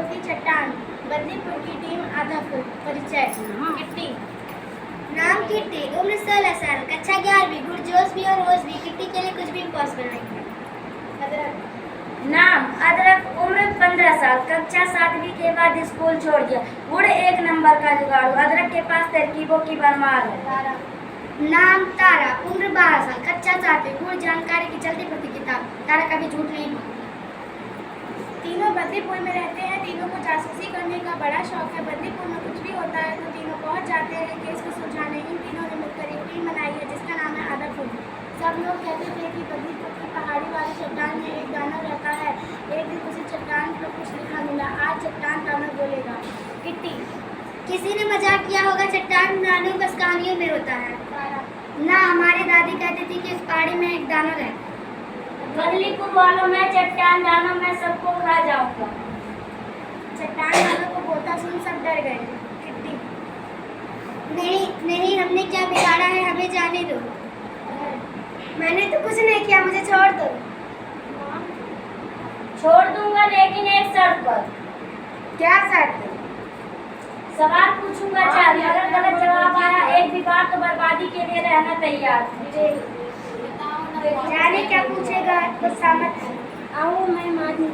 बोलती चट्टान। बद्रीपुर की टीम आधा फुल। परिचय। किट्टी। नाम किट्टी, उम्र 16 साल, कक्षा 11वीं, गुरजोश भी और होश भी, किट्टी के लिए कुछ भी इम्पॉसिबल नहीं है। अदरक। नाम अदरक, उम्र 15 साल, कक्षा 7वीं के बाद स्कूल छोड़ दिया। गुड़ 1 नंबर का जुगाड़ू, अदरक के पास तरकीबों की भरमार है। तारा। नाम तारा, उम्र 12 साल, कक्षा 7वीं, गुण जानकारी की चलती फिरती किताब, तारा कभी झूठ नहीं बोलती। तीनों बद्रीपुर में रहते हैं। तीनों को जासूसी करने का बड़ा शौक है। बद्रीपुर में कुछ भी होता है तो तीनों पहुंच जाते हैं केस को सुलझाने। इन तीनों ने मिलकर एक टीम बनाई है जिसका नाम है आधा फुल। सब लोग कहते थे कि बद्रीपुर की पहाड़ी वाली चट्टान में एक दानव रहता है। एक दिन उसी चट्टान पर कुछ लिखा मिला। आज चट्टान दानव बोलेगा। किट्टी। किसी ने मजाक किया होगा, चट्टान दानव बस कहानियों में होता है। तारा। ना, हमारी दादी कहती थी कि इस पहाड़ी में एक दानव है। बदलीपुर वालों में चट्टान दानों में सबको खा जाऊंगा। चट्टान दानव को बोलता सुन सब डर गए। किट्टी। नहीं नहीं, हमने क्या बिगाड़ा है, हमें जाने दो। मैंने तो कुछ नहीं किया, मुझे छोड़ दो। छोड़ दूंगा लेकिन एक शर्त पर। क्या शर्त? सवाल पूछूंगा 4, अगर गलत जवाब आया एक भी बार तो बर्बादी के लिए रहना तैयार। जाने क्या पूछेगा, कुछ समझ। आओ मैं मानी।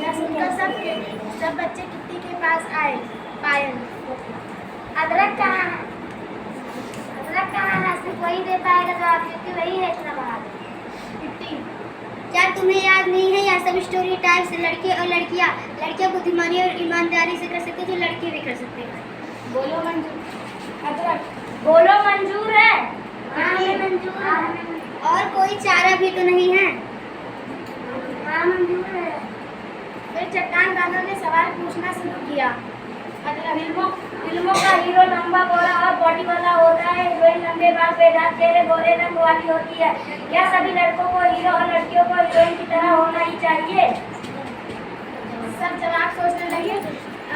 यह सुनकर सब बच्चे किट्टी के पास आए। पायल। अदरक कहाँ है? अदरक कहाँ है? सिर्फ वही दे पाएगा जवाब, क्योंकि वही है इतना बड़ा। किट्टी। क्या तुम्हें याद नहीं है, यह सब स्टोरी टाइप्स लड़के और लड़कियां बुद्धिमानी और ईमानदारी से कर सकते, जो लड़के भी कर सकते हैं। बोलो मंजूर। अदरक। बोलो मंजूर है। हाँ, हमें मंजूर है। और कोई चारा भी तो नहीं है? हाँ, मंजूर है। फिर चट्टान दानव ने सवाल पूछना शुरू किया। फिल्मों का हीरो लंबा बोला और बॉडी वाला होता है, हीरोइन लंबे बाल पेदार चेहरे गोरे रंग वाली होती है। क्या सभी लड़कों को हीरो और लड़कियों को हीरोइन की तरह होना ही चाहिए? सब जवाब सोचने लगे।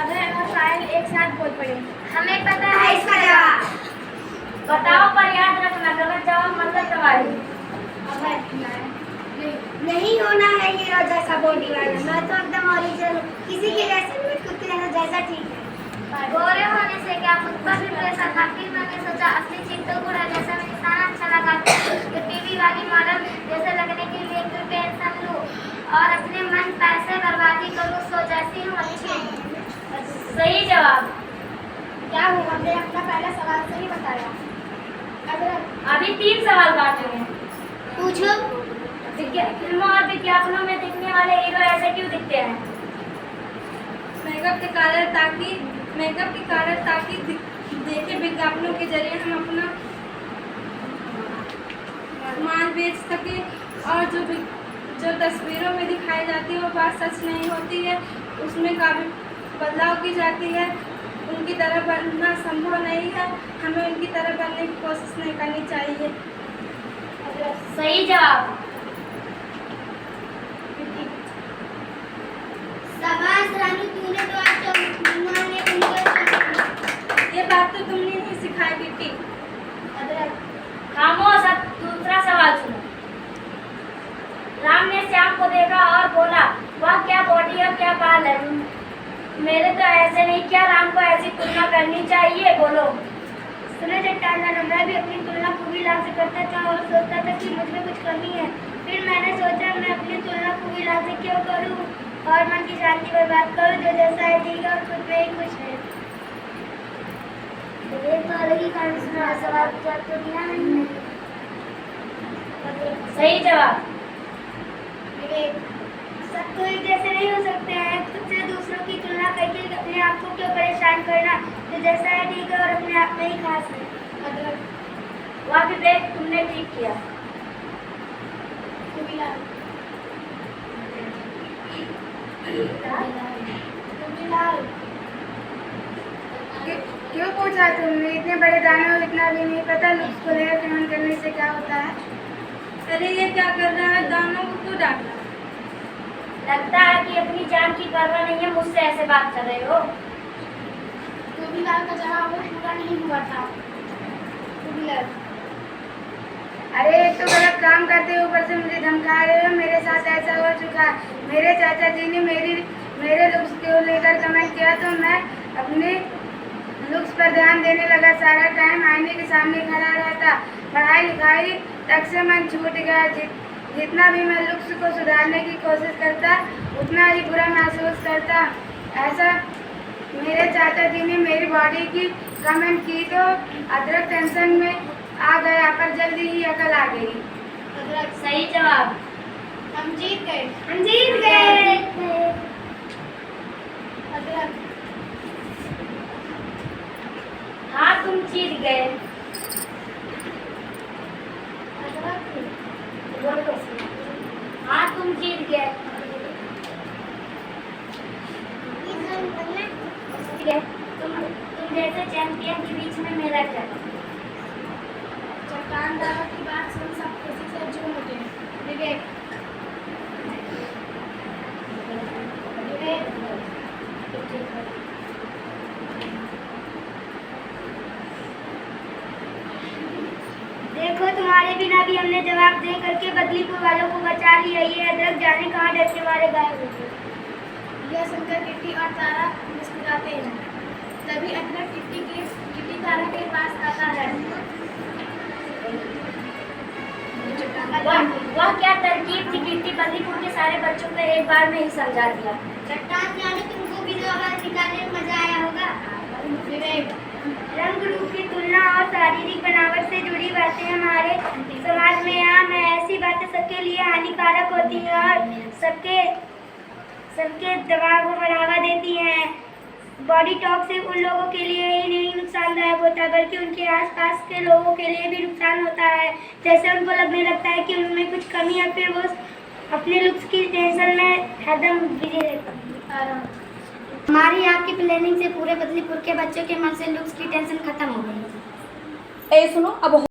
अभय और पायल एक साथ बोल पड़े। हमें पता है इसका जवाब। बताओ पर याद रखना, गलत जवाब मतलब तबाही। अभय। नहीं होना है हीरो जैसा बॉडी वाला, मैं तो एकदम ओरिजिनल, किसी के जैसे भी, खुद के जैसा ठीक है। गोरे होने से क्या, मुझ पर भी प्रेशर था, फिर मैंने सोचा असली चीज तो गोरा जैसा में इंसान अच्छा लगा तो टीवी वाली मॉडल जैसे लगने के लिए प्रिपरेशन लूँ और अपने मन पैसे बर्बादी करूँ, सो जैसी हूँ अच्छी। सही जवाब। क्या हुआ? हमने अपना पहला सवाल सही बताया। अदरक। अभी 3 सवाल बाकी हैं। पूछो। फिल्मों और विज्ञापनों में दिखने वाले हीरो ऐसे क्यों दिखते हैं? मेकअप के कारण ताकि देखे विज्ञापनों के जरिए हम अपना माल बेच सके, और जो तस्वीरों में दिखाई जाती है वो बात सच नहीं होती है, उसमें काफ़ी बदलाव की जाती है। उनकी तरह बनना संभव नहीं है, हमें उनकी तरह बनने की कोशिश नहीं करनी चाहिए। सही जवाब। शाबाश रानू, तूने तो आज तो माने उनको। ये बात तो तुमने ही सिखाई बेटी। अदरक। खामोश, अब दूसरा सवाल सुनो। राम ने श्याम को देखा और बोला, वह क्या बॉडी और क्या बाल है, मेरे तो ऐसे नहीं, क्या राम को ऐसी तुलना करनी चाहिए? बोलो। सुनो चट्टान दानव, मैं भी अपनी तुलना पूरी लाल से करता था और सोचता था कि मुझ में कुछ कमी है। फिर मैंने सोचा मैं अपनी तुलना पूरी लाल से क्यों करूं और मन की शांति बर्बाद करूं, जो जैसा है ठीक है और खुद में ही खुश है। ये तो अलग ही कारण से सवाल पूछा तो दिया नहीं। सही जवाब। सब तो एक जैसे नहीं हो सकते हैं, खुद से दूसरों की तुलना करके अपने आप को क्यों परेशान करना, जो जैसा है ठीक है और अपने आप में ही खास है। अदरक। वह विवेक, तुमने ठीक किया। कुबिलाल। क्यों पूछा तुमने? इतने बड़े दानव इतना भी नहीं पता लुत्फ को लेकर ग्रहण करने से क्या होता है। अरे ये क्या कर रहा है, दानों को क्यों डांटा? लगता है कि अपनी जान की परवाह नहीं है, मुझसे ऐसे बात कर रहे हो। कुबिलाल का जवाब वो पूरा नहीं हुआ था। कुबिलाल। अरे एक तो गलत काम करते हो, ऊपर से मुझे धमका रहे हो। मेरे साथ ऐसा हो चुका है, मेरे चाचा जी ने मेरे लुक्स को लेकर कमेंट किया तो मैं अपने लुक्स पर ध्यान देने लगा। सारा टाइम आईने के सामने खड़ा रहता। पढ़ाई लिखाई तक से मन छूट गया। जितना भी मैं लुक्स को सुधारने की कोशिश करता उतना ही बुरा महसूस करता। ऐसा मेरे चाचा जी ने मेरी बॉडी की कमेंट की तो अदरक टेंशन में आ गया, पर जल्दी ही अकल आ गई। अदरक सही जवाब। हम जीत गए। हम जीत गए। अदरक हाँ तुम जीत गए। अदरक हाँ तुम जीत गए। तुम जैसे चैंपियन के बीच में मेरा क्या? चट्टान दावा की बात सुन सब किसी से झूम उठे। विवेक विवेक देखो तुम्हारे बिना भी हमने जवाब दे करके बदलीपुर वालों को बचा लिया। ये अदरक जाने कहाँ डर के मारे गायब हो गए। यह सुनकर किट्टी और तारा मुस्कुराते हैं। तभी अदरक किट्टी तारा के पास आता है। वह क्या तरकीब थी किट्टी, बदलीपुर के सारे बच्चों को एक बार में ही समझा दिया। चट्टान जाने तुमको भी आवाज निकालने में मजा आया होगा। विवेक रंग रूप की तुलना और शारीरिक बनावट से जुड़ी बातें हमारे समाज में आम है। ऐसी बातें सबके लिए हानिकारक होती हैं और सबके दबाव को बढ़ावा देती हैं। बॉडी टॉक सिर्फ उन लोगों के लिए ही नहीं नुकसानदायक होता बल्कि उनके आसपास के लोगों के लिए भी नुकसान होता है। जैसे उनको लगने लगता है कि उनमें कुछ कमी है, फिर वो अपने लुक्स की टेंशन में हरदम बिजी रहते हैं। हमारी आपकी प्लानिंग से पूरे बदलीपुर के बच्चों के मन से लुक्स की टेंशन खत्म हो गई। ए सुनो अब